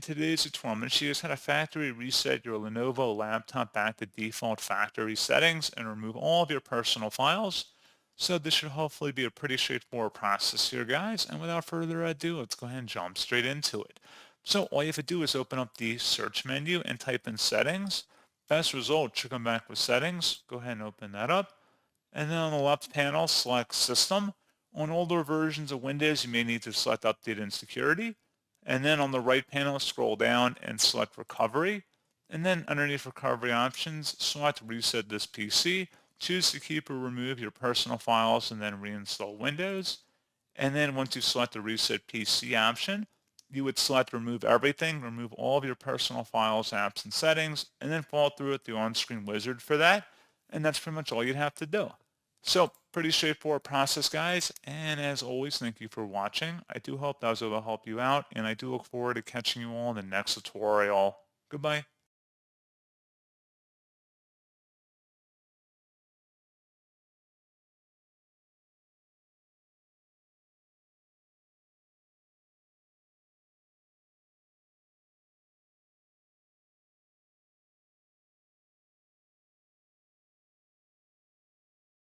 in today's tutorial, I'm going to show you guys how to factory reset your Lenovo laptop back to default factory settings and remove all of your personal files. So this should hopefully be a pretty straightforward process here, guys. And without further ado, let's go ahead and jump straight into it. So all you have to do is open up the search menu and type in settings. Best result should come back with settings. Go ahead and open that up. And then on the left panel, select System. On older versions of Windows, you may need to select Update and Security. And then on the right panel, scroll down and select Recovery. And then underneath Recovery Options, select Reset this PC. Choose to keep or remove your personal files and then reinstall Windows. And then once you select the Reset PC option, you would select Remove Everything, remove all of your personal files, apps, and settings, and then follow through with the on-screen wizard for that. And that's pretty much all you'd have to do. So pretty straightforward process, guys. And as always, thank you for watching. I do hope that was able to help you out, and I do look forward to catching you all in the next tutorial. Goodbye.